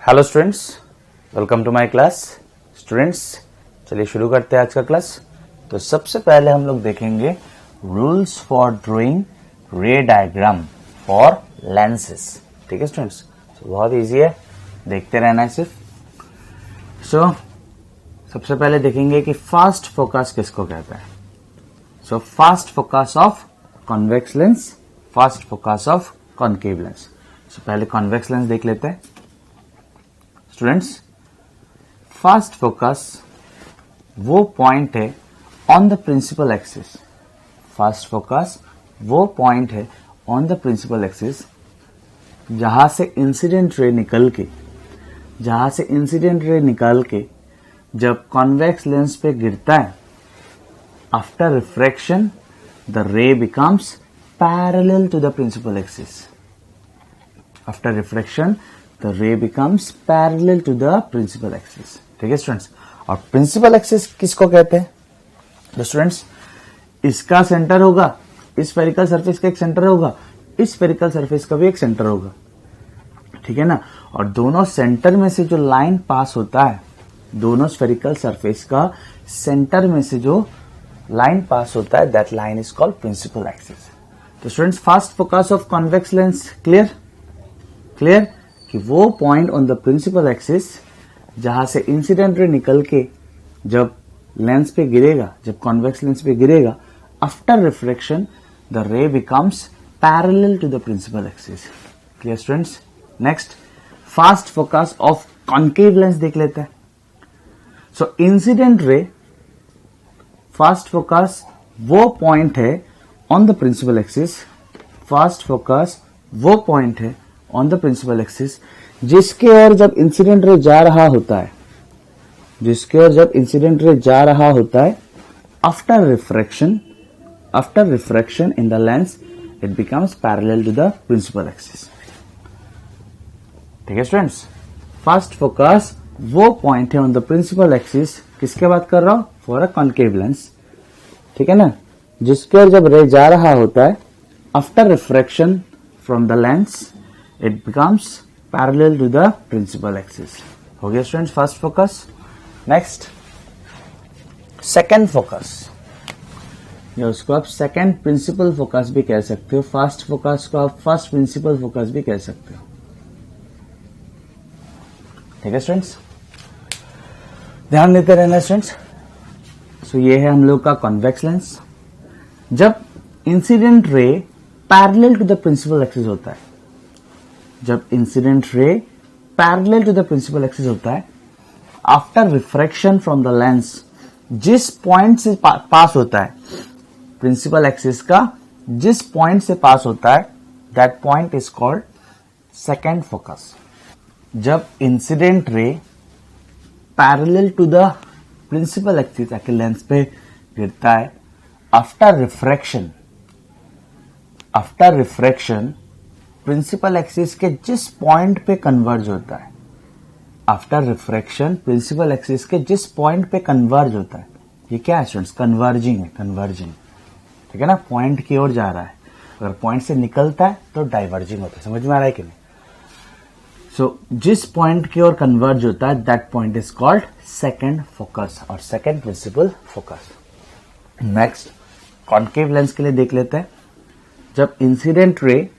Hello students, welcome to my class. Students, चलिए शुरू करते हैं आज का क्लास। तो सबसे पहले हम लोग देखेंगे रूल्स फॉर ड्राइंग रे डायग्राम फॉर लेंसेस। ठीक है स्टूडेंट्स, बहुत इजी है, देखते रहना है सिर्फ। सबसे पहले देखेंगे कि फास्ट फोकस किसको कहते हैं। First focus of convex lens, first focus of concave lens. पहले कॉन्वेक्स लेंस देख लेते हैं स्टूडेंट्स। फास्ट फोकस वो पॉइंट है on the principal axis. First focus वो पॉइंट है ऑन द प्रिंसिपल एक्सिस जहां से इंसिडेंट रे निकल के जब कॉन्वेक्स लेंस पे गिरता है, after refraction the ray becomes parallel to the principal axis. After refraction the ray becomes parallel to the principal axis। ठीक है स्टूडेंट्स, और प्रिंसिपल एक्सिस किसको कहते हैं? तो स्टूडेंट्स, इसका सेंटर होगा, इस स्फेरिकल सरफेस का एक सेंटर होगा, इस स्फेरिकल सरफेस का भी एक सेंटर होगा। ठीक है ना, और दोनों सेंटर में से जो लाइन पास होता है, दोनों स्फेरिकल सरफेस का सेंटर में से जो लाइन पास होता है, that line is called principal axis. तो students, first focus of convex lens clear कि वो point on the principal axis जहां से इंसिडेंट रे निकल के जब लेंस पे गिरेगा, जब कॉन्वेक्स लेंस पे गिरेगा, after refraction the ray becomes parallel to the principal axis. Clear students? Next, first focus of concave lens देख लेते हैं। इंसिडेंट रे, फास्ट फोकस वो पॉइंट है on the principal axis, first focus वो point है on the principal axis जिसके ओर जब इंसिडेंट रे जा रहा होता है, after refraction in the lens it becomes parallel to the principal axis. ठीक है स्टूडेंट्स, फास्ट फोकस वो पॉइंट है ऑन द प्रिंसिपल एक्सिस, किसके बात कर रहा हूं? For a concave lens. ठीक है ना, जिसके ओर जब रे जा रहा होता है, after refraction from the lens it becomes parallel to the principal axis। हो गया students first focus. Next, second focus, या उसको आप सेकेंड प्रिंसिपल फोकस भी कह सकते हो, फास्ट फोकस को आप फर्स्ट प्रिंसिपल फोकस भी कह सकते हो। ठीक है स्टूडेंट्स, ध्यान देते रहना स्टूडेंट्स। ये है हम लोग का कॉन्वेक्स लेंस। जब incident ray parallel to the principal axis होता है, जब incident ray parallel to the principal axis होता है, after refraction from the lens जिस पॉइंट से पास होता है, प्रिंसिपल एक्सिस का जिस पॉइंट से पास होता है, that point is called second focus. जब incident ray parallel to the principal axis आके लेंस पे गिरता है, आफ्टर रिफ्रैक्शन प्रिंसिपल एक्सिस के जिस पॉइंट पे कन्वर्ज होता है, आफ्टर रिफ्रैक्शन प्रिंसिपल एक्सिस के जिस पॉइंट पे कन्वर्ज होता है, ये क्या है स्टूडेंट्स? कन्वर्जिंग है, कन्वर्जिंग। ठीक है ना, पॉइंट की ओर जा रहा है। अगर पॉइंट से निकलता है तो डाइवर्जिंग होता है। समझ में आ रहा है कि नहीं? जिस पॉइंट की ओर कन्वर्ज होता है, that point is called second focus और second principal focus. Next, concave lens के लिए देख लेते हैं। जब इंसिडेंट रे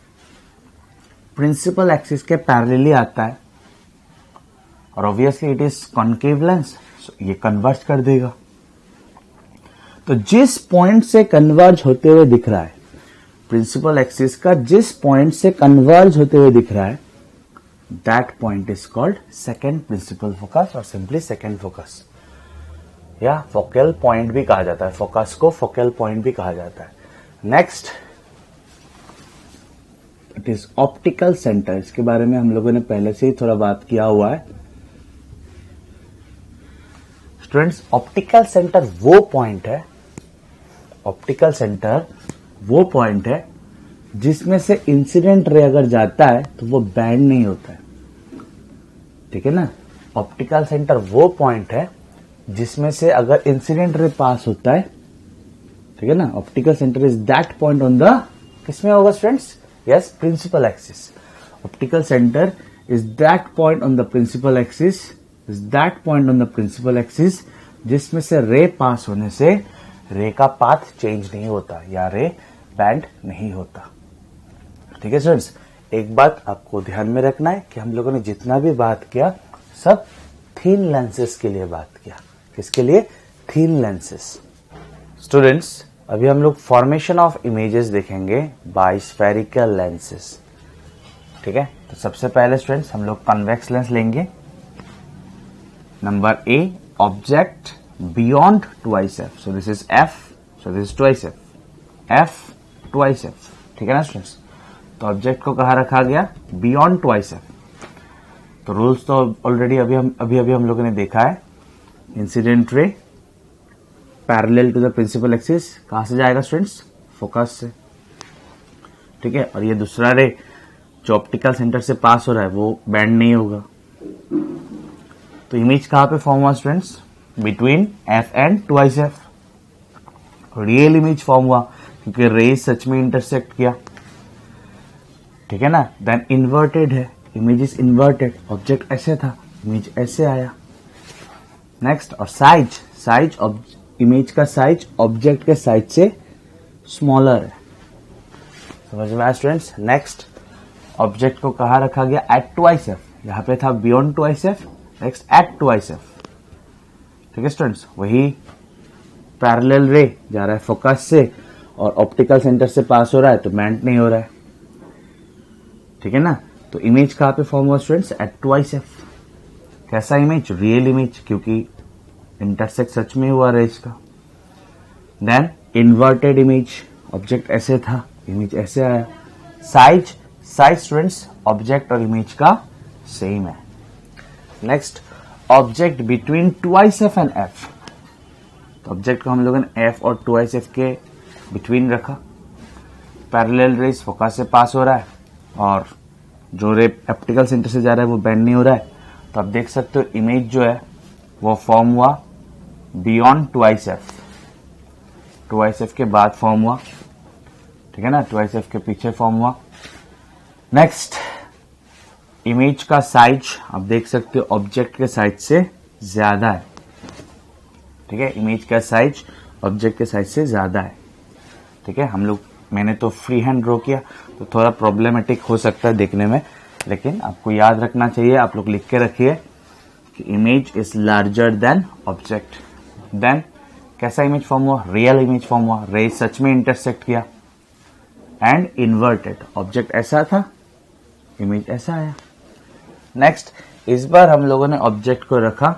प्रिंसिपल एक्सिस के पैरेलली आता है, और obviously it is concave lens, ये कन्वर्ज कर देगा। तो जिस पॉइंट से कन्वर्ज होते हुए दिख रहा है, प्रिंसिपल एक्सिस का जिस पॉइंट से कन्वर्ज होते हुए दिख रहा है, that point is called second principal focus और सिंपली सेकेंड फोकस, या फोकल पॉइंट भी कहा जाता है। फोकस को फोकल पॉइंट भी कहा जाता है। Next, it is optical centre. इसके बारे में हम लोगों ने पहले से ही थोड़ा बात किया हुआ है स्टूडेंट्स। ऑप्टिकल सेंटर वो पॉइंट है जिसमें से इंसिडेंट रे अगर जाता है तो वो बैंड नहीं होता है। ठीक है ना, ऑप्टिकल सेंटर वो पॉइंट है जिसमें से अगर इंसिडेंट रे पास होता है, ठीक है ना, optical centre is that point on the, किसमें होगा students? Yes, principal axis. Optical center is that point on the principal axis जिसमें से रे पास होने से रे का पाथ चेंज नहीं होता या रे बैंड नहीं होता। ठीक है स्टूडेंट्स, एक बात आपको ध्यान में रखना है कि हम लोगों ने जितना भी बात किया सब थिन लेंसेस के लिए बात किया। किसके लिए? Thin lenses. स्टूडेंट्स, अभी हम लोग फॉर्मेशन ऑफ इमेजेस देखेंगे बाय स्फेरिकल लेंसेस। ठीक है, तो सबसे पहले स्टूडेंट्स हम लोग कन्वेक्स लेंस लेंगे। Number A, object beyond twice F, so this is F, so this is twice F, F twice F. ठीक है ना स्टूडेंट्स, तो ऑब्जेक्ट को कहाँ रखा गया? Beyond twice F. तो रूल्स तो ऑलरेडी अभी हम लोगों ने देखा है। Incident ray parallel to the principal axis, कहां से जाएगा स्टूडेंट्स? फोकस से। ठीक है, और ये दूसरा रे जो ऑप्टिकल सेंटर से पास हो रहा है वो बैंड नहीं होगा। तो इमेज कहां पे फॉर्म हुआ students? Between F and twice F. Real image form हुआ क्योंकि रेज सच में इंटरसेक्ट किया। ठीक है ना, देन इन्वर्टेड है, इमेज इज इन्वर्टेड, ऑब्जेक्ट ऐसे था, इमेज ऐसे आया। नेक्स्ट, और साइज इमेज का साइज ऑब्जेक्ट के साइज से स्मॉलर है। समझ में आया स्टूडेंट्स? नेक्स्ट, ऑब्जेक्ट को कहाँ रखा गया? At twice F. यहाँ पे था beyond twice F, next at twice F. ठीक है स्टूडेंट्स, वही पैरेलल रे जा रहा है फोकस से और ऑप्टिकल सेंटर से पास हो रहा है तो बैंड नहीं हो रहा है। ठीक है ना, तो इमेज कहाँ पे फॉर्म हुआ स्टूडेंट्स? At twice F. कैसा इमेज? रियल इमेज, क्योंकि इंटरसेक्ट सच में हुआ रेज का। देन इन्वर्टेड इमेज, ऑब्जेक्ट ऐसे था, इमेज ऐसे आया। साइज स्टूडेंट्स ऑब्जेक्ट और इमेज का सेम है। Next, object between twice F and F. तो ऑब्जेक्ट को हम लोगों ने एफ और ट्वाइस एफ के बिटवीन रखा। पैरेलल रेज फोकस से पास हो रहा है और जो रे ऑप्टिकल सेंटर से जा रहा है वो बेंड नहीं हो रहा है। तो आप देख सकते हो इमेज जो है वो फॉर्म हुआ beyond twice F. Twice F के बाद फॉर्म हुआ। ठीक है ना, ट्वाइस एफ के पीछे फॉर्म हुआ। नेक्स्ट, इमेज का साइज आप देख सकते हो ऑब्जेक्ट के साइज से ज्यादा है। ठीक है, इमेज का साइज ऑब्जेक्ट के साइज से ज्यादा है। ठीक है, मैंने तो फ्री हैंड ड्रॉ किया तो थोड़ा प्रॉब्लमेटिक हो सकता है देखने में, लेकिन आपको याद रखना चाहिए, आप लोग लिख के रखिए कि image is larger than object. Then कैसा इमेज फॉर्म हुआ? रियल इमेज फॉर्म हुआ, रे सच में इंटरसेक्ट किया। एंड इन्वर्टेड, ऑब्जेक्ट ऐसा था, इमेज ऐसा आया। नेक्स्ट, इस बार हम लोगों ने ऑब्जेक्ट को रखा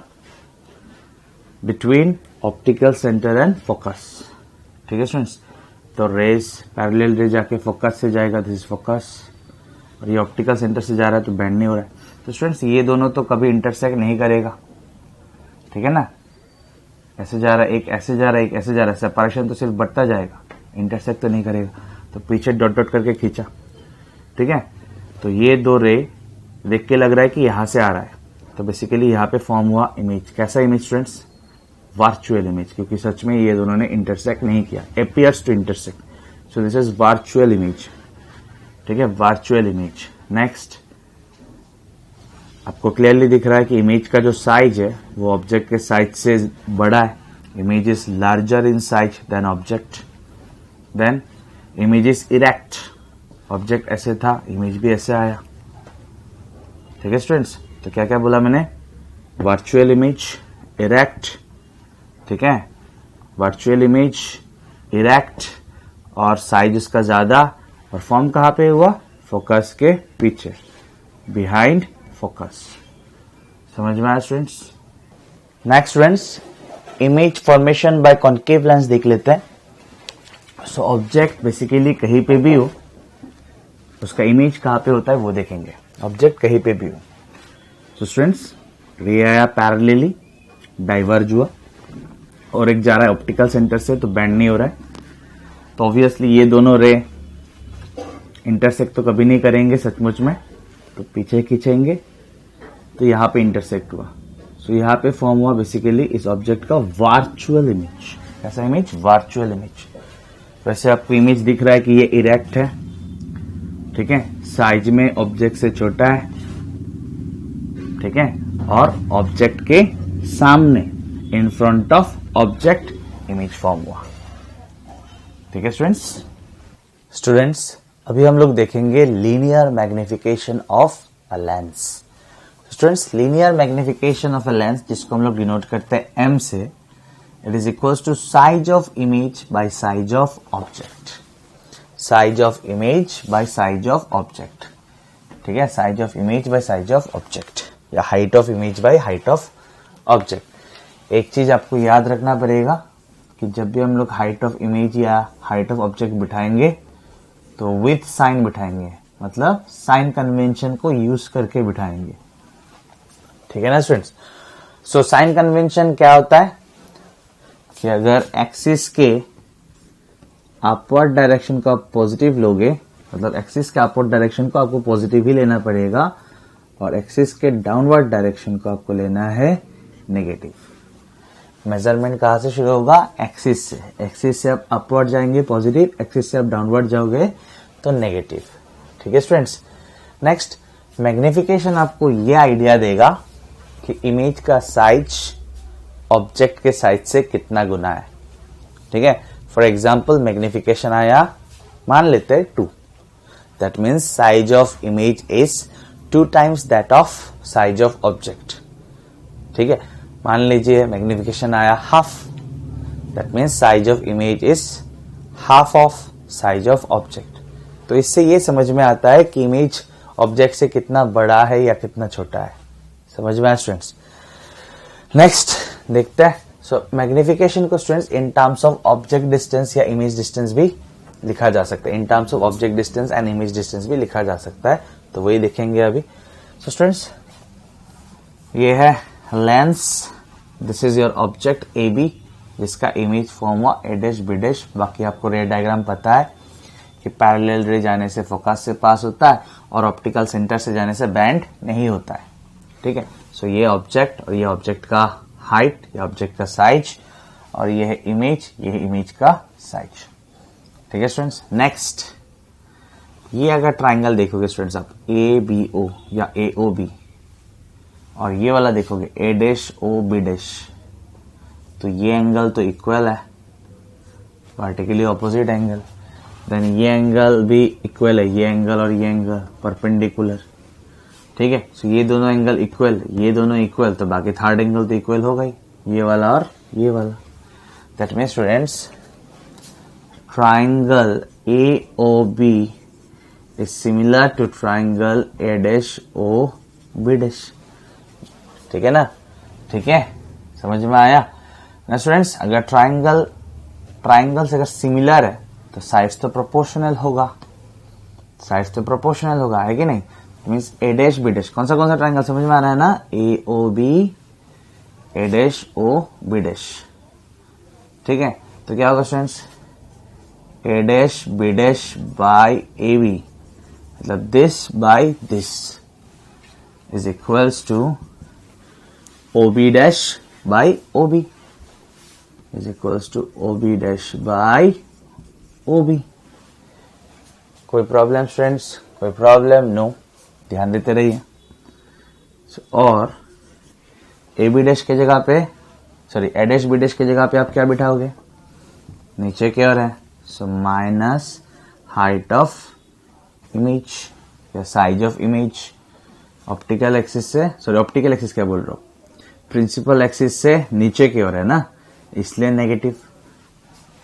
between optical centre and focus. ठीक है स्टूडेंट्स, तो रेज पैरेलल रे जाके फोकस से जाएगा, दिस इज फोकस, और ये ऑप्टिकल सेंटर से जा रहा है तो बैंड नहीं हो रहा है। तो स्टूडेंट्स ये दोनों तो कभी इंटरसेक्ट नहीं करेगा। ठीक है ना, ऐसे जा रहा है, एक ऐसे जा रहा है, एक ऐसे जा रहा है, सेपरेशन तो सिर्फ बढ़ता जाएगा, इंटरसेक्ट तो नहीं करेगा। तो पीछे डॉट डॉट करके खींचा। ठीक है, तो ये दो रे देख के लग रहा है कि यहां से आ रहा है, तो बेसिकली यहाँ पे फॉर्म हुआ इमेज। कैसा इमेज स्टूडेंट्स? वर्चुअल इमेज, क्योंकि सच में ये दोनों ने इंटरसेक्ट नहीं किया, appears to intersect, so this is virtual image. ठीक है, वर्चुअल इमेज। नेक्स्ट, आपको क्लियरली दिख रहा है कि इमेज का जो साइज है वो ऑब्जेक्ट के साइज से बड़ा है। Image is larger in size than object. Then image is erect, object ऐसे था, इमेज भी ऐसे आया। ठीक है स्टूडेंट्स, तो क्या क्या बोला मैंने? वर्चुअल इमेज, इरेक्ट, ठीक है, वर्चुअल इमेज, इरेक्ट, और साइज इसका ज्यादा, और फॉर्म कहां पे हुआ? फोकस के पीछे, बिहाइंड फोकस। समझ में आया students? Next students, image formation by concave lens देख लेते हैं। सो ऑब्जेक्ट बेसिकली कहीं पे भी हो, उसका इमेज कहां पे होता है वो देखेंगे। ऑब्जेक्ट कहीं पे भी हो, सो स्टूडेंट्स रे आया पैरेलली, डाइवर्ज हुआ, और एक जा रहा है ऑप्टिकल सेंटर से तो बैंड नहीं हो रहा है। तो ऑब्वियसली ये दोनों रे इंटरसेक्ट तो कभी नहीं करेंगे सचमुच में, तो पीछे खींचेंगे तो यहाँ पे इंटरसेक्ट हुआ। सो यहाँ पे फॉर्म हुआ बेसिकली इस ऑब्जेक्ट का वर्चुअल इमेज। कैसा इमेज? Virtual image. वैसे आपको इमेज दिख रहा है कि ये इरेक्ट है, ठीक है, साइज में ऑब्जेक्ट से छोटा है, ठीक है, और ऑब्जेक्ट के सामने in front of object image form हुआ। ठीक है स्टूडेंट्स, अभी हम लोग देखेंगे linear magnification of a lens. Students, linear magnification of a lens, जिसको हम लोग डिनोट करते हैं m से, it is equals to size of image by size of object. Size of image by size of object, ठीक है, size of image by size of object, या height of image by height of object. एक चीज आपको याद रखना पड़ेगा कि जब भी हम लोग हाइट ऑफ इमेज या हाइट ऑफ ऑब्जेक्ट बिठाएंगे तो विथ साइन बिठाएंगे, मतलब साइन कन्वेंशन को यूज करके बिठाएंगे। ठीक है ना स्टूडेंट्स। सो साइन कन्वेंशन क्या होता है कि अगर एक्सिस के अपवर्ड डायरेक्शन को आप पॉजिटिव लोगे, मतलब एक्सिस के अपवर्ड डायरेक्शन को आपको पॉजिटिव ही लेना पड़ेगा, और एक्सिस के डाउनवर्ड डायरेक्शन को आपको लेना है नेगेटिव। मेजरमेंट कहां से शुरू होगा? एक्सिस से। एक्सिस से आप अपवर्ड जाएंगे पॉजिटिव, एक्सिस से आप डाउनवर्ड जाओगे तो नेगेटिव। ठीक है स्टूडेंट्स। नेक्स्ट, मैग्निफिकेशन आपको ये आइडिया देगा कि इमेज का साइज ऑब्जेक्ट के साइज से कितना गुना है। ठीक है, फॉर एग्जाम्पल मैग्निफिकेशन आया, मान लेते हैं 2, that means size of image is 2 times that of size of object. ठीक है, मान लीजिए मैग्निफिकेशन आया half, that means size of image is half of size of object. तो इससे ये समझ में आता है कि इमेज ऑब्जेक्ट से कितना बड़ा है या कितना छोटा है। समझ में आया स्टूडेंट्स। नेक्स्ट देखते हैं। सो मैग्निफिकेशन को students in terms of object distance या इमेज डिस्टेंस भी लिखा जा सकता है। In terms of object distance and image distance भी लिखा जा सकता है, तो वही देखेंगे अभी। सो स्टूडेंट्स, ये है lens, this is your object A B, जिसका इमेज फॉर्म हुआ ए डैश बी डैश। बाकी आपको रे डायग्राम पता है कि पैरेलल रे जाने से फोकस से पास होता है और ऑप्टिकल सेंटर से जाने से बैंड नहीं होता है। ठीक है, सो ये ऑब्जेक्ट और ये ऑब्जेक्ट का हाइट, ये ऑब्जेक्ट का साइज, और ये है इमेज, ये है इमेज का साइज। ठीक है स्टूडेंट्स। नेक्स्ट, ये अगर ट्राइंगल देखोगे स्टूडेंट्स आप ए बी ओ या ए ओ बी, और ये वाला देखोगे ए डैश ओ बी डैश, तो ये एंगल तो इक्वल है, वर्टिकली ऑपोजिट एंगल। देन ये एंगल भी इक्वल है, ये एंगल और ये एंगल परपेंडिकुलर। ठीक है, सो ये दोनों एंगल इक्वल, ये दोनों इक्वल, तो बाकी थर्ड एंगल तो इक्वल होगा ही, ये वाला और ये वाला। That means students, triangle A O B is similar to triangle A dash O B dash. ठीक है ना, ठीक है, समझ में आया ना स्टूडेंट्स। अगर ट्राइंगल से अगर सिमिलर है तो साइड्स तो प्रोपोर्शनल होगा, साइड्स तो प्रोपोर्शनल होगा, है कि नहीं। Means A dash B dash, कौन सा ट्राइंगल समझ में आ रहा है ना, A O B, A dash O B dash. ठीक है, तो क्या होगा students, A dash B dash by A B, मतलब this by this is equals to O B dash by O B is equals to O B dash by O B. कोई problem students? कोई problem? No, ध्यान देते रहिए। और A B dash के जगह पे, सॉरी ए डैश बी डैश के जगह पे आप क्या बिठाओगे? नीचे की ओर है, so minus height of image या size of image. Optical axis से, सॉरी ऑप्टिकल एक्सिस क्या बोल रहा हूं, प्रिंसिपल एक्सिस से नीचे की ओर है ना, इसलिए नेगेटिव।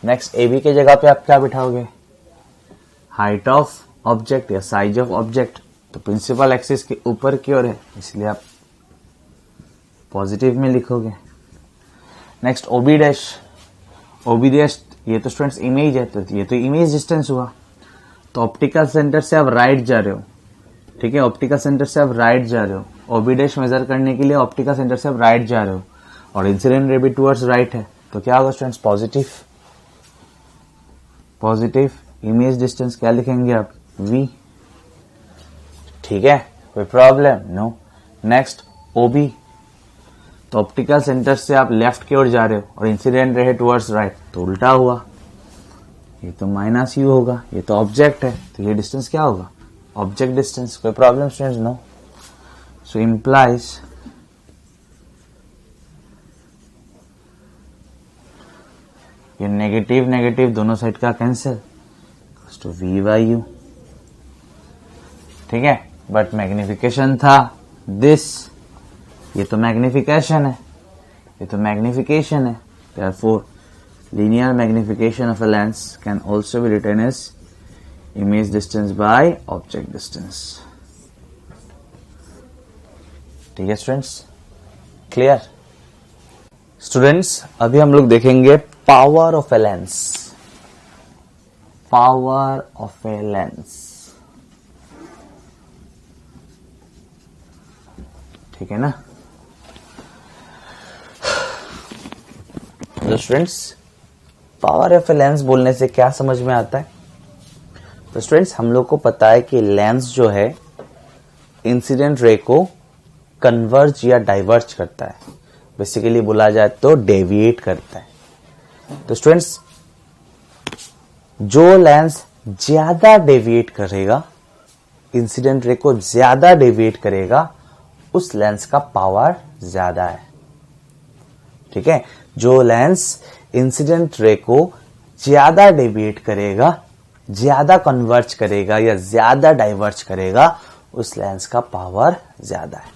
नेक्स्ट, ए बी के जगह पे आप क्या बिठाओगे? हाइट ऑफ ऑब्जेक्ट या साइज ऑफ ऑब्जेक्ट, तो प्रिंसिपल एक्सिस के ऊपर की ओर है, इसलिए आप पॉजिटिव में लिखोगे। Next, O B dash, O B dash ये तो स्टूडेंट्स इमेज है, तो ये तो इमेज डिस्टेंस हुआ, तो ऑप्टिकल सेंटर से आप राइट जा रहे हो। ठीक है, ऑप्टिकल सेंटर से आप राइट जा रहे हो, ओ बी डैश मेजर करने के लिए ऑप्टिकल सेंटर से आप राइट जा रहे हो, और इंसिडेंट रे भी टुवर्ड्स राइट है, तो क्या होगा students? Positive. Positive image distance क्या लिखेंगे आप? v। ठीक है, कोई प्रॉब्लम? नो। नेक्स्ट, OB, तो ऑप्टिकल सेंटर से आप लेफ्ट की ओर जा रहे हो और इंसिडेंट रहे टुवर्ड्स राइट, तो उल्टा हुआ, ये तो माइनस यू होगा, ये तो ऑब्जेक्ट है, तो ये डिस्टेंस क्या होगा? Object distance. कोई problem students? No. So implies ये नेगेटिव नेगेटिव दोनों साइड का कैंसिल, तो वी बाई यू। ठीक है, बट मैग्निफिकेशन था दिस, ये तो मैग्निफिकेशन है, ये तो मैग्निफिकेशन है। therefore linear magnification of a lens can also be written as image distance by object distance। ठीक है स्टूडेंट्स, क्लियर? स्टूडेंट्स अभी हम लोग देखेंगे power of a lens. Power of a lens, ठीक है ना? तो students power of a lens बोलने से क्या समझ में आता है? तो स्टूडेंट्स हम लोग को पता है कि लेंस जो है इंसिडेंट रे को कन्वर्ज या डाइवर्ज करता है, बेसिकली बोला जाए तो डेविएट करता है। तो स्टूडेंट्स जो लेंस ज्यादा डेविएट करेगा, इंसिडेंट रे को ज्यादा डेविएट करेगा, उस लेंस का पावर ज्यादा है। ठीक है, जो लेंस इंसिडेंट रे को ज्यादा डेविएट करेगा, ज्यादा कन्वर्ज करेगा या ज्यादा डाइवर्ज करेगा, उस लेंस का पावर ज्यादा है।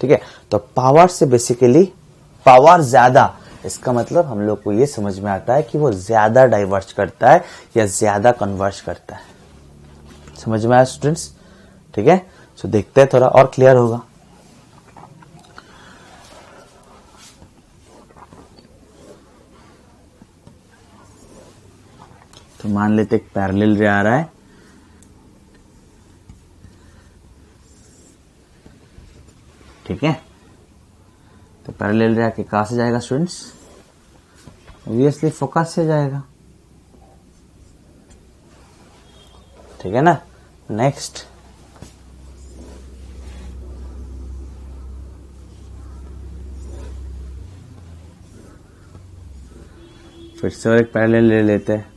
ठीक है, तो पावर से बेसिकली पावर ज्यादा, इसका मतलब हम लोग को ये समझ में आता है कि वो ज्यादा डाइवर्ज करता है या ज्यादा कन्वर्ज करता है। समझ में आया स्टूडेंट्स? ठीक है, तो देखते हैं, थोड़ा और क्लियर होगा। तो मान लेते एक पैरेलल रे आ रहा है, ठीक है, तो पैरेलल रे आके कहां से जाएगा स्टूडेंट्स? ऑब्वियसली फोकस से जाएगा। ठीक है ना? नेक्स्ट फिर से और एक पैरेलल ले लेते हैं।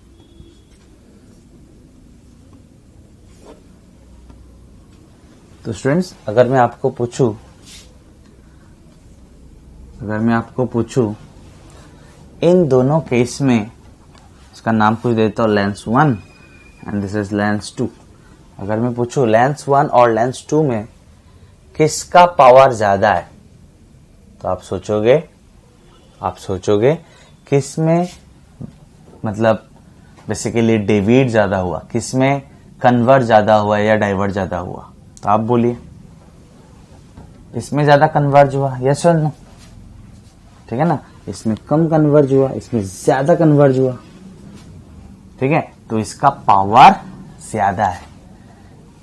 तो स्टूडेंट्स अगर मैं आपको पूछूं इन दोनों केस में, इसका नाम कुछ देता हूं lens 1 and this is lens 2। अगर मैं पूछूं लेंस 1 और लेंस 2 में किसका पावर ज्यादा है, तो आप सोचोगे किसमें मतलब बेसिकली डेविएट ज्यादा हुआ, किसमें कन्वर्ट ज्यादा हुआ या डाइवर्ट ज्यादा हुआ। तो आप बोलिए इसमें ज्यादा कन्वर्ज हुआ, यस और नो? ठीक है ना, इसमें कम कन्वर्ज हुआ, इसमें ज्यादा कन्वर्ज हुआ। ठीक है, तो इसका पावर ज्यादा है,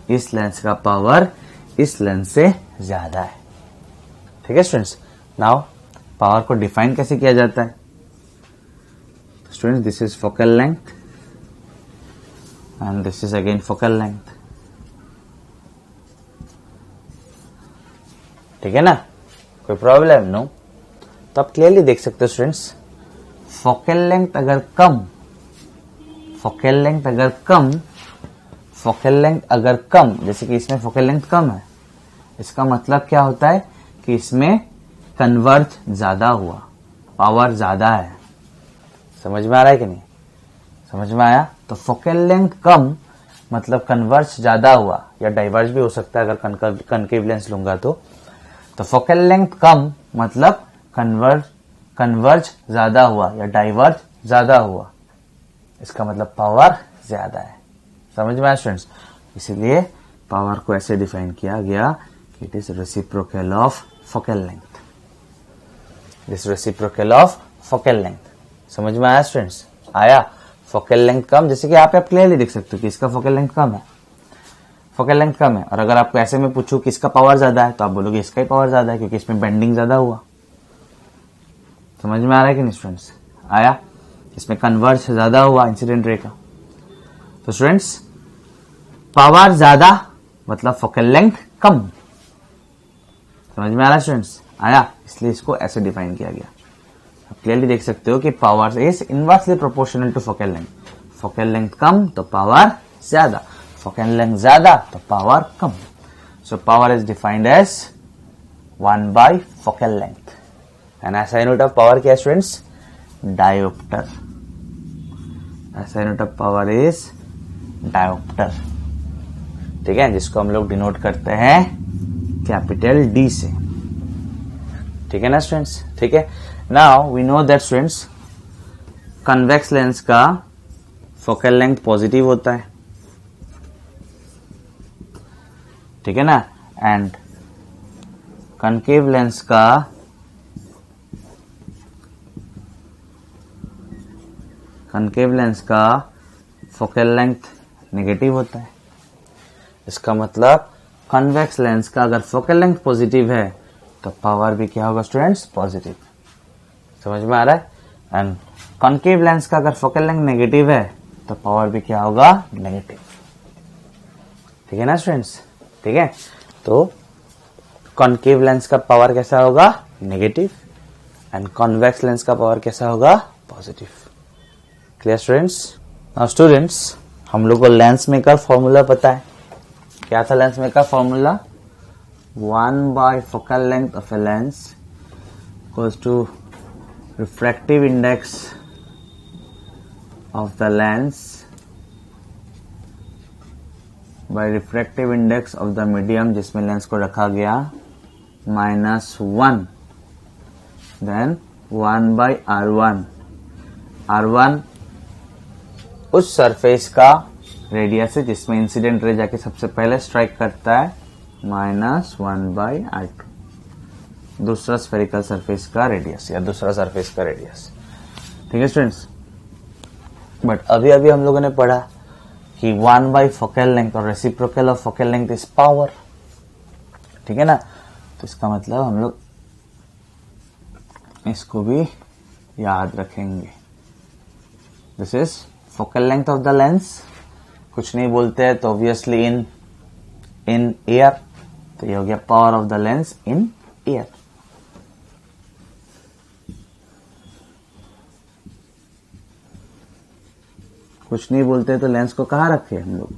इस लेंस का पावर इस लेंस से ज्यादा है। ठीक है स्टूडेंट्स, नाउ पावर को डिफाइन कैसे किया जाता है? Students this is focal length and this is again focal length. ठीक है ना, कोई प्रॉब्लम? नो। तो आप क्लियरली देख सकते हो स्टूडेंट्स, फोकल लेंथ अगर कम, जैसे कि इसमें फोकल लेंथ कम है, इसका मतलब क्या होता है कि इसमें कन्वर्ज ज्यादा हुआ, पावर ज्यादा है। समझ में आ रहा है कि नहीं? समझ में आया? तो फोकल लेंथ कम मतलब कन्वर्ज ज्यादा हुआ, या डाइवर्ज भी हो सकता है अगर कनकेव लेंस लूंगा तो फोकल लेंथ कम मतलब कन्वर्ज ज्यादा हुआ या डाइवर्ज ज्यादा हुआ, इसका मतलब पावर ज्यादा है। समझ में आया स्टूडेंट्स? इसीलिए पावर को ऐसे डिफाइन किया गया कि it is reciprocal of focal length. This reciprocal of focal length. समझ में आया स्टूडेंट्स? आया? फोकल लेंथ कम, जैसे कि आप क्लियरली देख सकते हो कि इसका फोकल लेंथ कम है, और अगर आपको ऐसे में पूछूं कि इसका पावर ज्यादा है, तो आप बोलोगे इसका ही पावर ज्यादा है क्योंकि इसमें बेंडिंग ज्यादा हुआ। समझ में आ रहा है कि नहीं स्टूडेंट्स? आया? इसमें कन्वर्ज ज्यादा हुआ इंसिडेंट रे का। तो स्टूडेंट्स पावर ज्यादा मतलब फोकल लेंथ कम। समझ में आ रहा है स्टूडेंट्स? आया? इसलिए इसको ऐसे डिफाइन किया गया। आप क्लियरली देख सकते हो कि power is inversely proportional to focal length. Focal length कम तो पावर ज्यादा, फोकल लेंथ ज्यादा तो पावर कम। So power is defined as 1 by focal length. And ऐसा यूनिट ऑफ पावर क्या students? Dioptre. SI unit of power is dioptre, ठीक है, जिसको हम लोग डिनोट करते हैं कैपिटल D से, ठीक है ना स्टूडेंट्स, ठीक है। Now we know that students convex lens का फोकल लेंथ पॉजिटिव होता है, ठीक है ना, एंड कनकेव लेंस का फोकल लेंथ नेगेटिव होता है। इसका मतलब कन्वेक्स लेंस का अगर फोकल लेंथ पॉजिटिव है तो पावर भी क्या होगा स्टूडेंट्स, पॉजिटिव। समझ में आ रहा है? एंड कॉन्केव लेंस का अगर फोकल लेंथ नेगेटिव है तो पावर भी क्या होगा, नेगेटिव, ठीक है ना स्टूडेंट्स, ठीक है। तो कॉन्केव लेंस का पावर कैसा होगा, नेगेटिव, एंड कॉन्वेक्स लेंस का पावर कैसा होगा, positive. Clear students? Now students हम लोग को लेंस मेकर फॉर्मूला पता है, क्या था lens maker formula, 1 / focal length of a lens equals to refractive index of the lens by refractive index of the medium जिसमें लेंस को रखा गया -1, then 1/r1, r1 उस सरफेस का रेडियस है जिसमें इंसिडेंट रे जाके सबसे पहले स्ट्राइक करता है, -1/r2 दूसरा स्फेरिकल सरफेस का रेडियस या दूसरा सरफेस का रेडियस, ठीक है स्टूडेंट्स। बट अभी अभी हम लोगों ने पढ़ा कि 1 फोकल लेंथ और reciprocal of focal length is power, ठीक है ना, तो इसका मतलब हम लोग इसको भी याद रखेंगे। This is focal length of the lens, कुछ नहीं बोलते हैं तो ऑब्वियसली इन एयर, तो ये हो गया power of the lens in air. कुछ नहीं बोलते तो लेंस को कहाँ रखे हम लोग,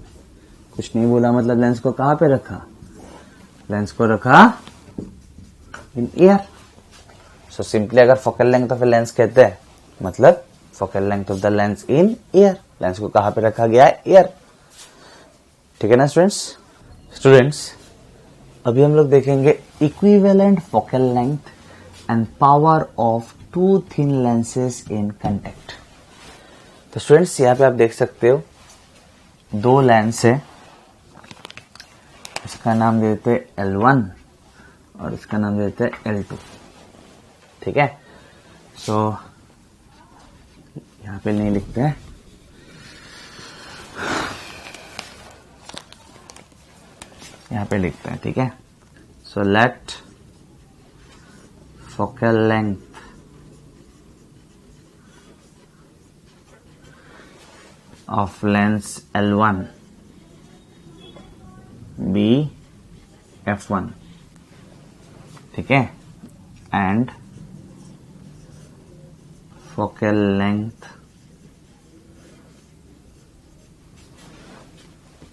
कुछ नहीं बोला मतलब लेंस को कहाँ पे रखा, लेंस को रखा इन एयर। सो सिंपली अगर focal length of a lens कहते हैं मतलब focal length of the lens in air, lens को कहाँ पे रखा गया है, एयर, ठीक है ना स्टूडेंट्स अभी हम लोग देखेंगे equivalent focal length and power of 2 thin lenses in contact. तो स्टूडेंट्स यहाँ पे आप देख सकते हो 2 लेंस है, इसका नाम देते हैं L1 और इसका नाम देते हैं L2, ठीक है। सो यहाँ पे नहीं लिखते हैं, यहाँ पे लिखते हैं, ठीक है। So let focal length of lens L1 be f1, ठीक है, and focal length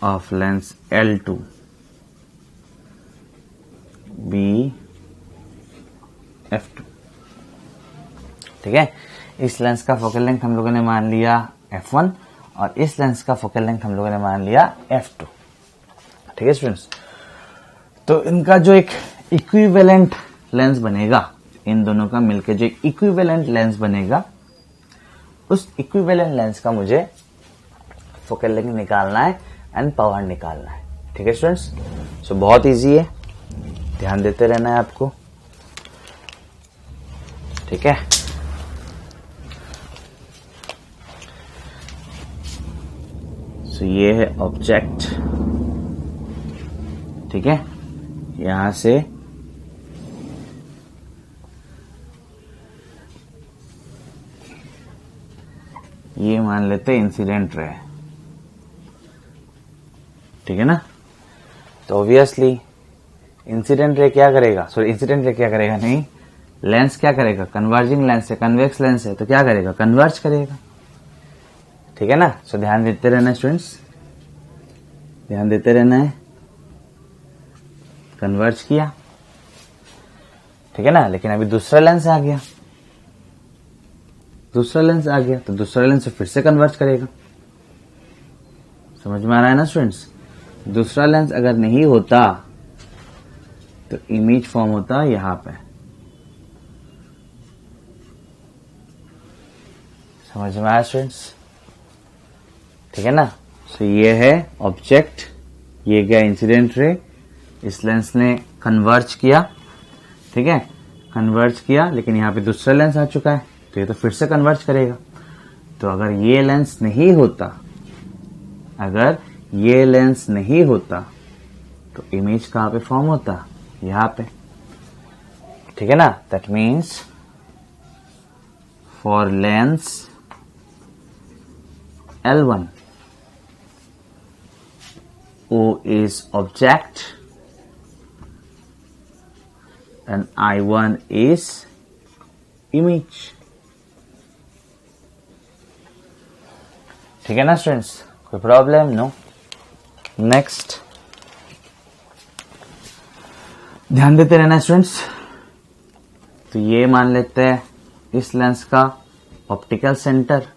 of lens L2 be f2, ठीक है। इस लेंस का फोकल लेंथ हम लोगों ने मान लिया f1 और इस लेंस का फोकल लेंथ हम लोगों ने मान लिया f2, ठीक है स्टूडेंट्स। तो इनका जो एक इक्विवेलेंट लेंस बनेगा, इन दोनों का मिलकर जो एक इक्विवेलेंट लेंस बनेगा, उस इक्विवेलेंट लेंस का मुझे फोकल लेंथ निकालना है एंड पावर निकालना है, ठीक है स्टूडेंट्स। सो बहुत इजी है, ध्यान देते रहना है आपको, ठीक है। सो ये है ऑब्जेक्ट, ठीक है, यहां से ये मान लेते हैं इंसिडेंट रे, ठीक है ना। तो ऑब्वियसली इंसिडेंट रे क्या करेगा, सॉरी इंसिडेंट रे क्या करेगा नहीं, लेंस क्या करेगा, कन्वर्जिंग लेंस है, कन्वेक्स लेंस है, तो क्या करेगा, कन्वर्ज करेगा, ठीक है ना। सो ध्यान देते रहना स्टूडेंट्स, ध्यान देते रहना है, कन्वर्ज किया, ठीक है ना। लेकिन अभी दूसरा लेंस आ गया, दूसरा लेंस आ गया, तो दूसरा लेंस से फिर से कन्वर्ज करेगा। समझ में आ रहा है ना स्टूडेंट्स? दूसरा लेंस अगर नहीं होता तो इमेज फॉर्म होता यहां पे। समझ में आया स्टूडेंट्स? ठीक है ना? सो ये है ऑब्जेक्ट, ये गया इंसिडेंट रे, इस लेंस ने कन्वर्ज किया, ठीक है, कन्वर्ज किया, लेकिन यहाँ पे दूसरा लेंस आ चुका है तो ये तो फिर से कन्वर्ज करेगा। तो अगर ये लेंस नहीं होता, अगर ये लेंस नहीं होता तो इमेज कहां पे फॉर्म होता? यहां पे। ठीक है ना? That means for lens L1 O is object and I1 is image. ठीक है ना स्टूडेंट्स? कोई प्रॉब्लम? नो। नेक्स्ट ध्यान देते रहना स्टूडेंट्स। तो ये मान लेते हैं इस लेंस का ऑप्टिकल सेंटर,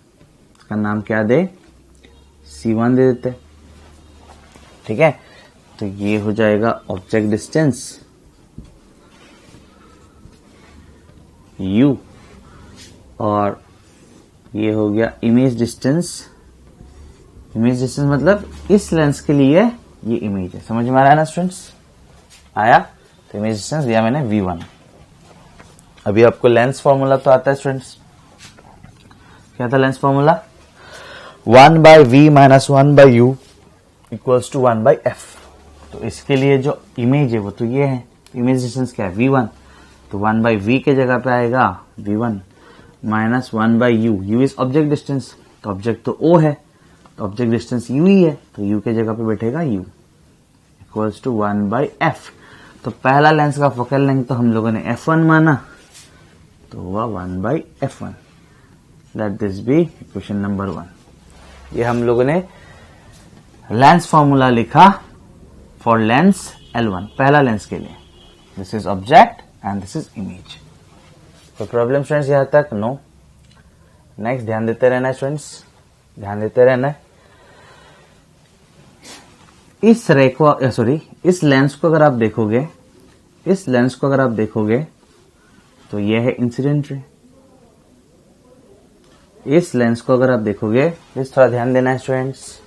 इसका नाम क्या दे? C1 दे देते। ठीक है, तो ये हो जाएगा ऑब्जेक्ट डिस्टेंस U, और ये हो गया इमेज डिस्टेंस। इमेज डिस्टेंस मतलब इस लेंस के लिए ये इमेज है। समझ में आ रहा है ना स्टूडेंट्स? आया? तो इमेज डिस्टेंस दिया मैंने V1। अभी आपको लेंस फॉर्मूला तो आता है स्टूडेंट्स। क्या था lens formula? 1/v minus 1/u equals to 1/f। तो इसके लिए जो इमेज है वो तो ये है, इमेज डिस्टेंस क्या है? V1। तो 1/v के जगह पे आएगा V1 minus 1/u। u is object distance, तो ऑब्जेक्ट तो O है, तो ऑब्जेक्ट डिस्टेंस u ही है, तो u के जगह पे बैठेगा u इक्वल्स टू 1/f। तो पहला लेंस का फोकल लेंथ तो हम लोगों ने f1 माना, तो हुआ 1/f1। Let this be equation number 1। ये हम लोगों ने लेंस फॉर्मूला लिखा फॉर लेंस L1, पहला लेंस के लिए। This is object and this is image. कोई प्रॉब्लम स्टूडेंट्स यहां तक? नो। नेक्स्ट ध्यान देते रहना है स्टूडेंट्स, ध्यान देते रहना है। इस रे को इस लेंस को अगर आप देखोगे, इस लेंस को अगर आप देखोगे तो यह है इंसिडेंट रे। इस लेंस को अगर आप देखोगे, प्लीज थोड़ा ध्यान देना है students.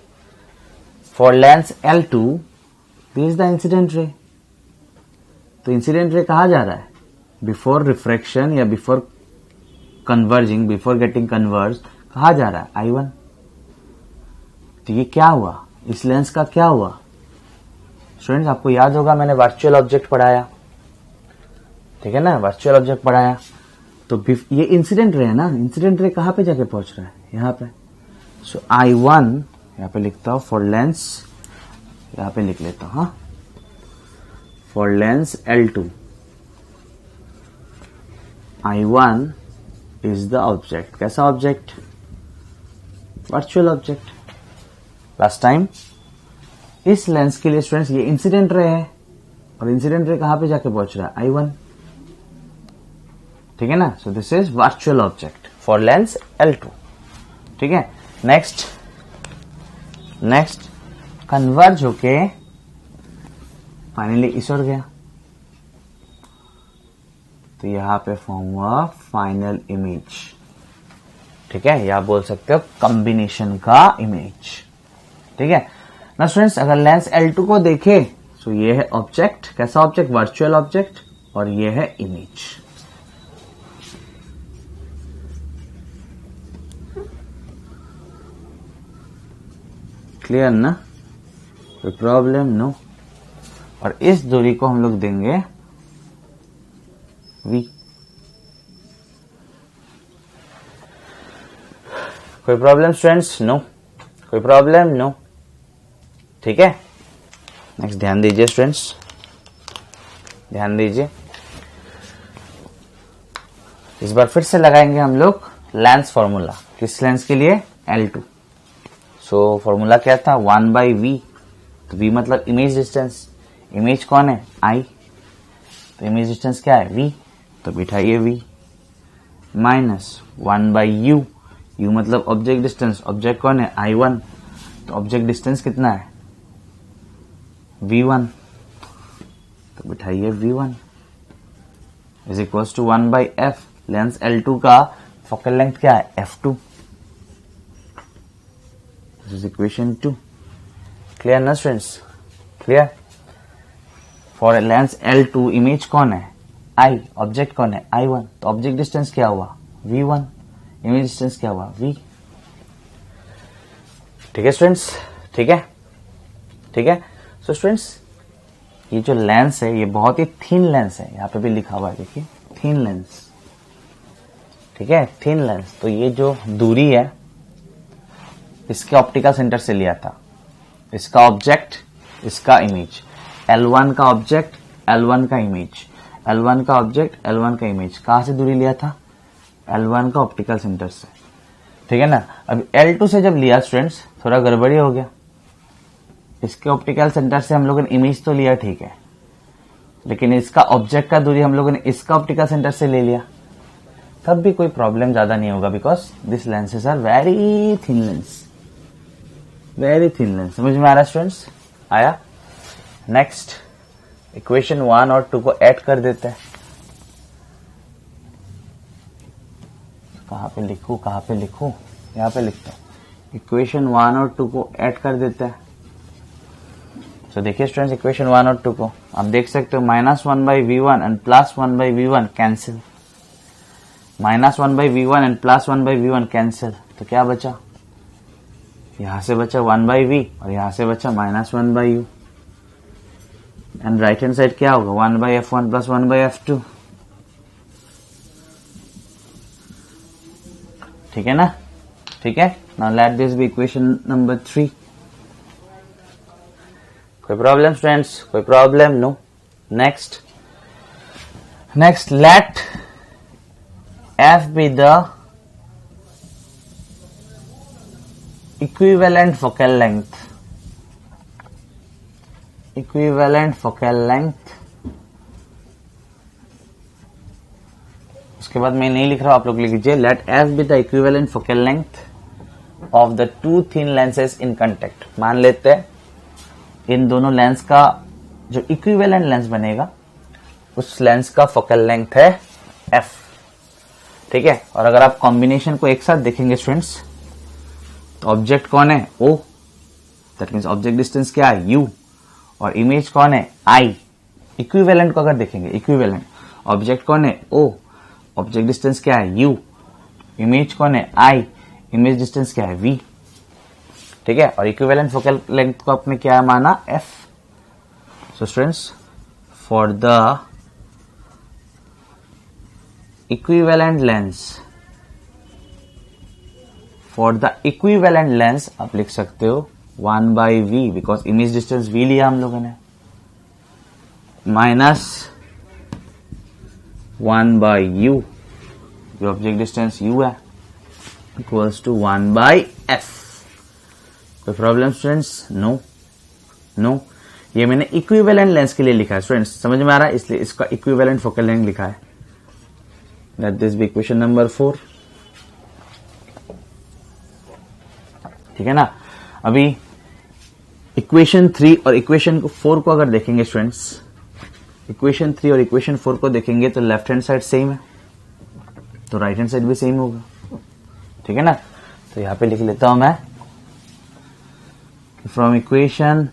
For lens L2 this is the incident ray. तो इंसिडेंट रे कहा जा रहा है? बिफोर रिफ्रैक्शन या before converging, before getting converge कहा जा रहा है I1। तो ये क्या हुआ? इस लेंस का क्या हुआ स्टूडेंट्स? आपको याद होगा मैंने वर्चुअल ऑब्जेक्ट पढ़ाया, ठीक है ना? वर्चुअल ऑब्जेक्ट पढ़ाया, तो ये इंसिडेंट रे है ना। इंसिडेंट रे कहां पे जाके पहुंच रहा है? यहां पे। सो I1 यहां पे लिखता हूं, फॉर लेंस, यहां पे लिख लेता हूं, for lens L2 I1 is the object. कैसा object? Virtual object. Last time इस लेंस के लिए स्टूडेंट्स ये इंसिडेंट रे है, और इंसिडेंट रे कहां पे जाके पहुंच रहा है? I1। ठीक है ना? सो this is virtual object for lens L2। ठीक है, नेक्स्ट कन्वर्ज होके फाइनली इस ओर गया, तो यहां पे फॉर्म हुआ फाइनल इमेज। ठीक है, या बोल सकते हो कॉम्बिनेशन का इमेज। ठीक है ना स्टूडेंट्स? अगर लेंस L2 को देखे तो ये है ऑब्जेक्ट। कैसा ऑब्जेक्ट? वर्चुअल ऑब्जेक्ट, और ये है इमेज। क्लियर ना? कोई प्रॉब्लम? नो। और इस दूरी को हम लोग देंगे v। कोई प्रॉब्लम स्टूडेंट्स? नो। कोई प्रॉब्लम? नो। ठीक है, नेक्स्ट ध्यान दीजिए स्टूडेंट्स, ध्यान दीजिए। इस बार फिर से लगाएंगे हम लोग लेंस फॉर्मूला। किस लेंस के लिए? L2। सो फॉर्मूला क्या था? 1/v। तो v मतलब इमेज डिस्टेंस। इमेज कौन है? I। तो इमेज डिस्टेंस क्या है? v। तो बिठाइए v। माइनस 1/u, u मतलब ऑब्जेक्ट डिस्टेंस, ऑब्जेक्ट कौन है I1, तो ऑब्जेक्ट डिस्टेंस कितना है V1, तो बिठाइए V1 is equal to 1/f, lens L2 का फोकल लेंथ क्या है f2, this is equation 2। Clear ना students, clear. For lens L2 image कौन है I, ऑब्जेक्ट कौन है I1, तो ऑब्जेक्ट डिस्टेंस क्या हुआ V1, इमेज डिस्टेंस क्या हुआ V। ठीक है स्टूडेंट्स, ठीक है, ठीक है। सो स्टूडेंट्स ये जो लेंस है ये बहुत ही थिन लेंस है, यहाँ पे भी लिखा हुआ है देखिए थिन लेंस, ठीक है, थिन लेंस। तो ये जो दूरी है इसके ऑप्टिकल सेंटर से लिया था, इसका ऑब्जेक्ट इसका इमेज, L1 का ऑब्जेक्ट L1 का इमेज, L1 का ऑब्जेक्ट L1 का इमेज, कहां से दूरी लिया था L1 का ऑप्टिकल सेंटर से, ठीक है ना। अब L2 से जब लिया स्टूडेंट्स थोड़ा गड़बड़ी हो गया, इसके ऑप्टिकल सेंटर से हम लोगों ने इमेज तो लिया ठीक है, लेकिन इसका ऑब्जेक्ट का दूरी हम लोगों ने इसका ऑप्टिकल सेंटर से ले लिया, तब भी कोई प्रॉब्लम ज्यादा नहीं होगा, because this lenses are very thin lens, very thin lens. समझ में आ रहा है स्टूडेंट्स, आया। नेक्स्ट इक्वेशन 1 और 2 को ऐड कर देते हैं। कहां पे लिखूं, कहां पे लिखूं, यहां पे लिखता हूं। इक्वेशन 1 और 2 को ऐड कर देते हैं। तो देखिए स्टूडेंट्स इक्वेशन 1 और 2 को आप देख सकते हो, -1/v1 and +1/v1 cancel, -1/v1 and +1/v1 cancel, तो क्या बचा, यहां से बचा 1/v और यहां से बचा -1/u, and right hand side क्या होगा 1/f1 + 1/f2, ठीक है ना, ठीक है। Now let this be equation number 3। कोई प्रॉब्लम स्टूडेंट्स, कोई problem, no. Next let f be the equivalent focal length, equivalent focal length। उसके बाद मैं नहीं लिख रहा हूं, आप लोग लिख लीजिए, let f be the equivalent focal length of the two thin lenses in contact। मान लेते हैं इन दोनों लेंस का जो इक्विवेलेंट लेंस बनेगा उस लेंस का फोकल लेंथ है f, ठीक है। और अगर आप कॉम्बिनेशन को एक साथ देखेंगे स्टूडेंट्स, तो ऑब्जेक्ट कौन है O, that means object distance क्या है U, और इमेज कौन है I। इक्विवेलेंट को अगर देखेंगे, इक्विवेलेंट ऑब्जेक्ट कौन है O, ऑब्जेक्ट डिस्टेंस क्या है U, इमेज कौन है I, इमेज डिस्टेंस क्या है V, ठीक है। और इक्विवेलेंट फोकल लेंथ को आपने क्या माना F। So students for the equivalent lens, for the equivalent lens आप लिख सकते हो 1/v, because image distance v लिया हम लोगों ने, -1/u, जो ऑब्जेक्ट डिस्टेंस u है, इक्वल्स टू 1/f। कोई प्रॉब्लम स्टूडेंट्स, नो, नो। ये मैंने इक्विवेलेंट लेंस के लिए लिखा है स्टूडेंट्स, समझ में आ रहा है, इसलिए इसका इक्विवेलेंट फोकल लेंथ लिखा है। Let this be equation number 4, ठीक है ना। अभी इक्वेशन 3 और इक्वेशन 4 को अगर देखेंगे स्टूडेंट्स, इक्वेशन 3 और इक्वेशन 4 को देखेंगे तो लेफ्ट हैंड साइड सेम है, तो राइट हैंड साइड भी सेम होगा, ठीक है ना। तो यहां पे लिख लेता हूं मैं, फ्रॉम इक्वेशन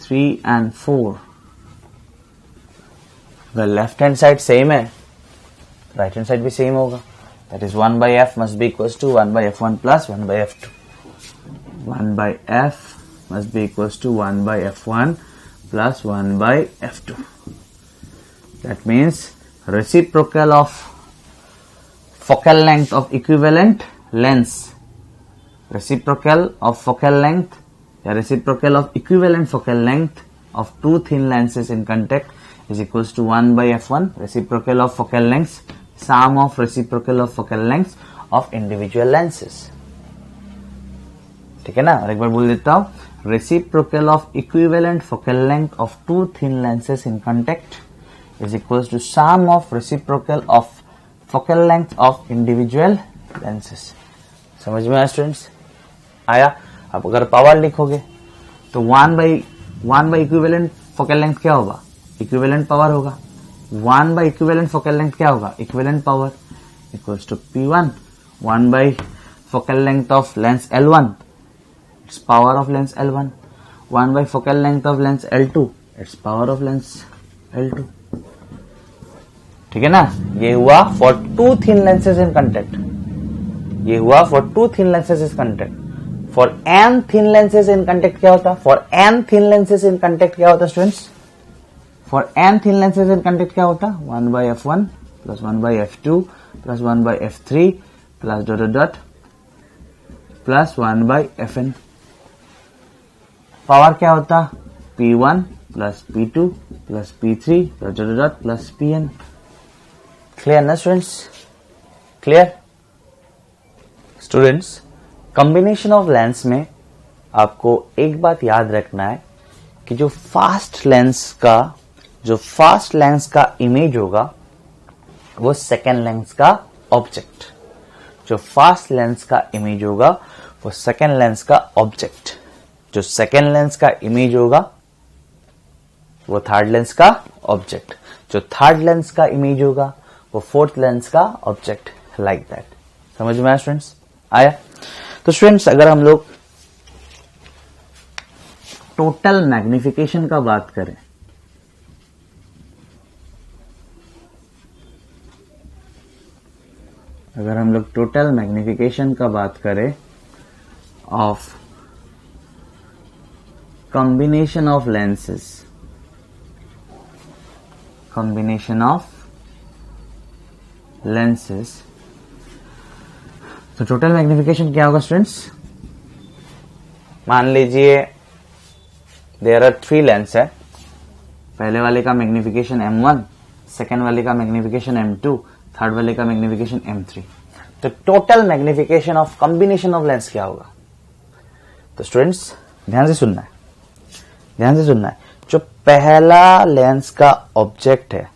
3 and 4 अगर लेफ्ट हैंड साइड सेम है, राइट हैंड साइड भी सेम होगा, that is 1/f must be equals to 1/f1 plus 1/f2, 1/f must be equals to 1/f1 plus 1/f2, that means reciprocal of focal length of equivalent lens, reciprocal of focal length या reciprocal of equivalent focal length of two thin lenses in contact is equals to 1/f1, reciprocal of focal lengths, sum of reciprocal of focal lengths of individual lenses, ठीक है ना। और एक बार बोल देता हूं, reciprocal of equivalent focal length of two thin lenses in contact is equals to sum of reciprocal of focal length of individual lenses. समझ में आया स्टूडेंट्स? आया? अब अगर पावर लिखोगे तो 1 by इक्विवेलेंट फोकल लेंथ क्या होगा? इक्विवेलेंट पावर होगा। 1 by इक्विवेलेंट फोकल लेंथ क्या होगा? Equivalent power equals to P1 1 by focal length of lens L1, it's power of lens L1, 1 by focal length of lens L2, it's power of lens L2। ठीक है ना? ये हुआ for two thin lenses in contact, ये हुआ for two thin lenses in contact। for n thin lenses in contact क्या होता? for n thin lenses in contact क्या होता students? for n thin lenses in contact क्या होता? 1 by f1 plus 1 by f2 plus 1 by f3 plus dot dot dot plus 1 by fn। Power क्या होता? P1 plus P2 plus P3 plus dot dot dot plus Pn। Clear ना students? Clear? Students, combination of lens में आपको एक बात याद रखना है कि जो फास्ट लेंस का इमेज होगा वो सेकेंड लेंस का ऑब्जेक्ट, जो फास्ट लेंस का इमेज होगा वो सेकेंड लेंस का ऑब्जेक्ट, जो सेकेंड लेंस का इमेज होगा वो थर्ड लेंस का ऑब्जेक्ट, जो थर्ड लेंस का इमेज होगा वो फोर्थ लेंस का ऑब्जेक्ट, लाइक दैट। समझ में आया स्टूडेंट्स? आया? तो स्टूडेंट्स, अगर हम लोग टोटल मैग्निफिकेशन का बात करें, अगर हम लोग टोटल मैग्निफिकेशन का बात करें ऑफ कॉम्बिनेशन ऑफ लेंसेस, तो टोटल मैग्निफिकेशन क्या होगा स्टूडेंट्स? मान लीजिए देयर आर 3 लेंस है, पहले वाले का मैग्निफिकेशन M1, सेकेंड वाले का मैग्निफिकेशन M2, थर्ड वाले का मैग्निफिकेशन M3। तो total magnification of combination of lens क्या होगा? तो स्टूडेंट्स ध्यान से सुनना है, जो पहला लेंस का ऑब्जेक्ट है,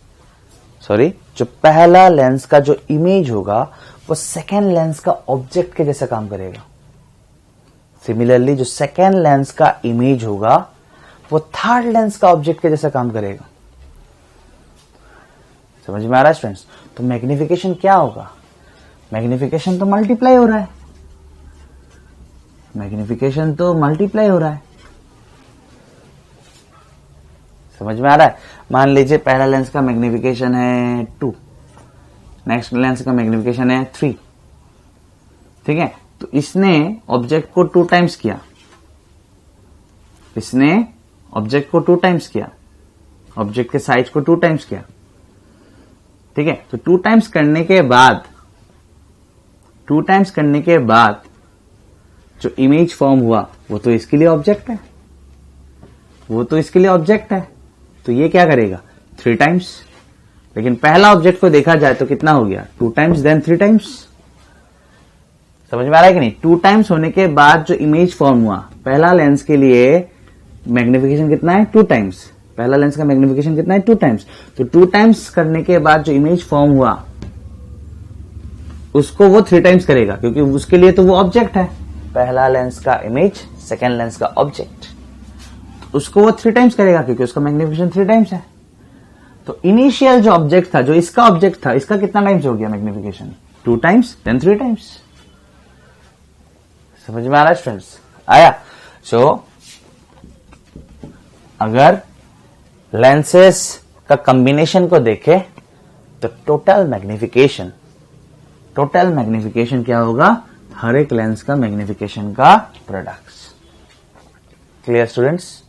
जो पहला लेंस का जो इमेज होगा वो सेकेंड लेंस का ऑब्जेक्ट के जैसा काम करेगा। सिमिलरली जो सेकेंड लेंस का इमेज होगा वो थर्ड लेंस का ऑब्जेक्ट के जैसा काम करेगा। समझ में आ रहा है स्टूडेंट्स? तो मैग्निफिकेशन क्या होगा? मैग्निफिकेशन तो मल्टीप्लाई हो रहा है, समझ में आ रहा है? मान लीजिए पहला लेंस का मैग्निफिकेशन है 2, नेक्स्ट लेंस का मैग्निफिकेशन है 3, ठीक है? तो इसने ऑब्जेक्ट को 2 टाइम्स किया, ऑब्जेक्ट के साइज को 2 टाइम्स किया, ठीक है? तो 2 टाइम्स करने के बाद जो इमेज फॉर्म हुआ वो तो इसके लिए ऑब्जेक्ट है, तो ये क्या करेगा? 3 टाइम्स। लेकिन पहला ऑब्जेक्ट को देखा जाए तो कितना हो गया? 2 टाइम्स देन 3 टाइम्स। समझ में आ रहा है कि नहीं? 2 टाइम्स होने के बाद जो इमेज फॉर्म हुआ, पहला लेंस के लिए मैग्निफिकेशन कितना है? 2 टाइम्स। पहला लेंस का मैग्निफिकेशन कितना है? 2 टाइम्स। तो 2 टाइम्स करने के बाद जो इमेज फॉर्म हुआ उसको वो 3 टाइम्स करेगा, क्योंकि उसके लिए तो वो ऑब्जेक्ट है। पहला लेंस का इमेज, सेकेंड लेंस का ऑब्जेक्ट, उसको वो 3 टाइम्स करेगा क्योंकि उसका मैग्निफिकेशन 3 टाइम्स है। तो इनिशियल जो ऑब्जेक्ट था, जो इसका ऑब्जेक्ट था, इसका कितना टाइम्स हो गया मैग्निफिकेशन? 2 times then 3 times. समझ में आ रहा है स्टूडेंट्स? आया? सो अगर लेंसेस का कॉम्बिनेशन को देखे तो टोटल मैग्निफिकेशन क्या होगा? हर एक लेंस का मैग्निफिकेशन का प्रोडक्ट्स। Clear students?